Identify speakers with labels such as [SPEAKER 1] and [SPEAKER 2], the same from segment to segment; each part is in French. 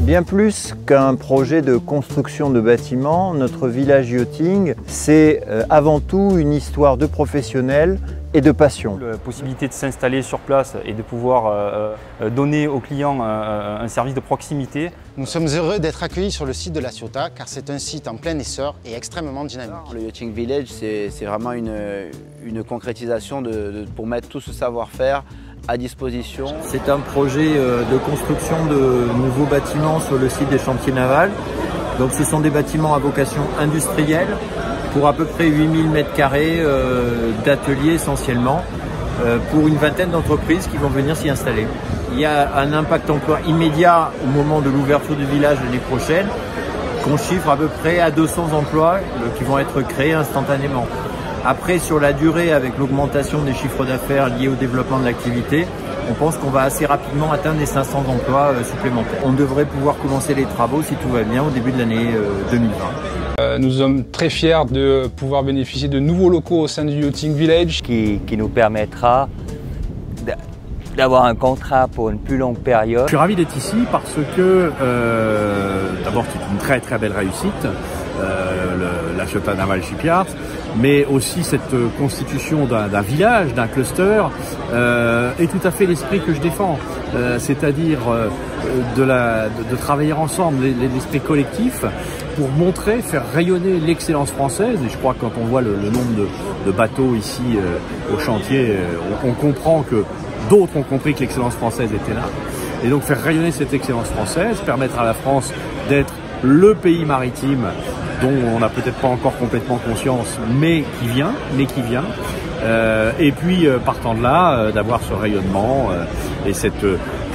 [SPEAKER 1] Bien plus qu'un projet de construction de bâtiments, notre village yachting, c'est avant tout une histoire de professionnels et de passion.
[SPEAKER 2] La possibilité de s'installer sur place et de pouvoir donner aux clients un service de proximité.
[SPEAKER 3] Nous sommes heureux d'être accueillis sur le site de La Ciotat car c'est un site en plein essor et extrêmement dynamique.
[SPEAKER 4] Le Yachting Village, c'est vraiment une concrétisation pour mettre tout ce savoir-faire à disposition.
[SPEAKER 1] C'est un projet de construction de nouveaux bâtiments sur le site des chantiers navals. Donc ce sont des bâtiments à vocation industrielle pour à peu près 8000 m² d'ateliers essentiellement pour une vingtaine d'entreprises qui vont venir s'y installer. Il y a un impact emploi immédiat au moment de l'ouverture du village l'année prochaine qu'on chiffre à peu près à 200 emplois qui vont être créés instantanément. Après, sur la durée, avec l'augmentation des chiffres d'affaires liés au développement de l'activité, on pense qu'on va assez rapidement atteindre les 500 emplois supplémentaires. On devrait pouvoir commencer les travaux, si tout va bien, au début de l'année 2020.
[SPEAKER 5] Nous sommes très fiers de pouvoir bénéficier de nouveaux locaux au sein du Yachting Village.
[SPEAKER 6] Qui nous permettra d'avoir un contrat pour une plus longue période.
[SPEAKER 7] Je suis ravi d'être ici parce que, d'abord, c'est une très très belle réussite, la Ciotat Naval Shipyard, mais aussi cette constitution d'un village, d'un cluster, est tout à fait l'esprit que je défends, c'est-à-dire de travailler ensemble, l'esprit collectif, pour montrer, faire rayonner l'excellence française. Et je crois que quand on voit le nombre de bateaux ici au chantier, on comprend que d'autres ont compris que l'excellence française était là. Et donc faire rayonner cette excellence française, permettre à la France d'être le pays maritime dont on n'a peut-être pas encore complètement conscience, mais qui vient. Et puis partant de là, d'avoir ce rayonnement et cette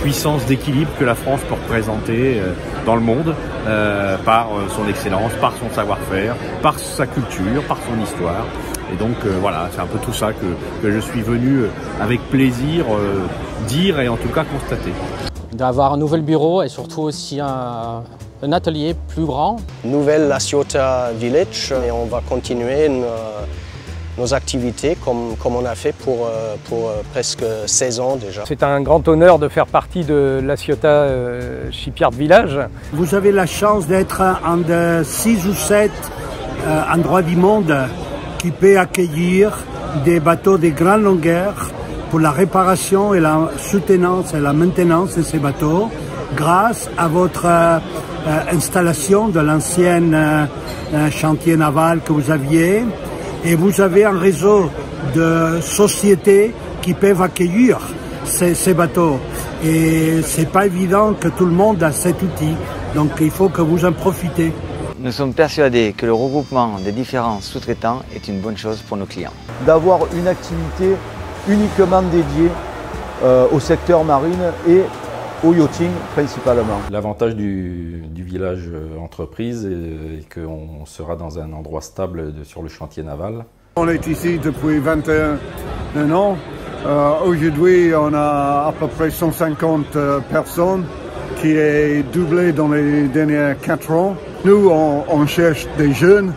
[SPEAKER 7] puissance d'équilibre que la France peut représenter dans le monde par son excellence, par son savoir-faire, par sa culture, par son histoire. Et donc voilà, c'est un peu tout ça que je suis venu avec plaisir dire et en tout cas constater.
[SPEAKER 8] D'avoir un nouvel bureau et surtout aussi un atelier plus grand.
[SPEAKER 9] Nouvelle La Ciotat Village et on va continuer nos activités comme on a fait pour presque 16 ans déjà.
[SPEAKER 10] C'est un grand honneur de faire partie de La Ciotat Shipyard Village.
[SPEAKER 11] Vous avez la chance d'être un de 6 ou 7 endroits du monde qui peut accueillir des bateaux de grande longueur pour la réparation et la soutenance et la maintenance de ces bateaux grâce à votre installation de l'ancien chantier naval que vous aviez. Et vous avez un réseau de sociétés qui peuvent accueillir ces bateaux. Et c'est pas évident que tout le monde a cet outil. Donc il faut que vous en profitez.
[SPEAKER 6] Nous sommes persuadés que le regroupement des différents sous-traitants est une bonne chose pour nos clients.
[SPEAKER 12] D'avoir une activité uniquement dédiée au secteur marine et au yachting principalement.
[SPEAKER 13] L'avantage du village entreprise est qu'on sera dans un endroit stable sur le chantier naval.
[SPEAKER 14] On est ici depuis 21 ans. Aujourd'hui, on a à peu près 150 personnes qui est doublé dans les derniers 4 ans. Nous, on cherche des jeunes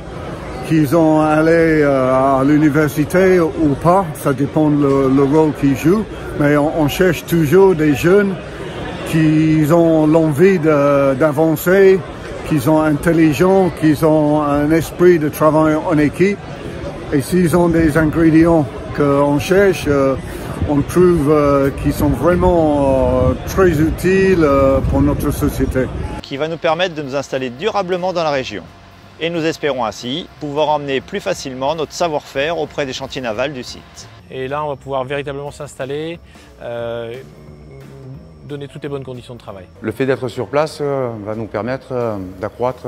[SPEAKER 14] qui ont allé à l'université ou pas, ça dépend le rôle qu'ils jouent, mais on cherche toujours des jeunes qui ont l'envie d'avancer, qui sont intelligents, qui ont un esprit de travail en équipe. Et s'ils ont des ingrédients qu'on cherche, on trouve qu'ils sont vraiment très utiles pour notre société.
[SPEAKER 15] Qui va nous permettre de nous installer durablement dans la région. Et nous espérons ainsi pouvoir emmener plus facilement notre savoir-faire auprès des chantiers navals du site.
[SPEAKER 16] Et là, on va pouvoir véritablement s'installer, donner toutes les bonnes conditions de travail.
[SPEAKER 17] Le fait d'être sur place va nous permettre d'accroître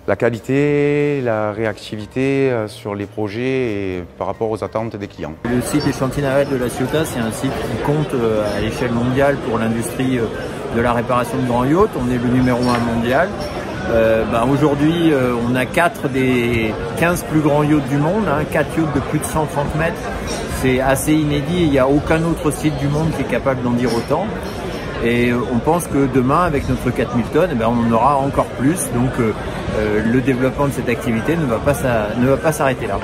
[SPEAKER 17] la qualité, la réactivité sur les projets et par rapport aux attentes des clients.
[SPEAKER 1] Le site des chantiers navals de La Ciotat, c'est un site qui compte à l'échelle mondiale pour l'industrie de la réparation de grands yachts. On est le numéro 1 mondial. Aujourd'hui, on a 4 des 15 plus grands yachts du monde, 4 yachts de plus de 130 mètres. C'est assez inédit, il n'y a aucun autre site du monde qui est capable d'en dire autant. Et on pense que demain, avec notre 4000 tonnes, on en aura encore plus. Donc le développement de cette activité ne va pas s'arrêter là.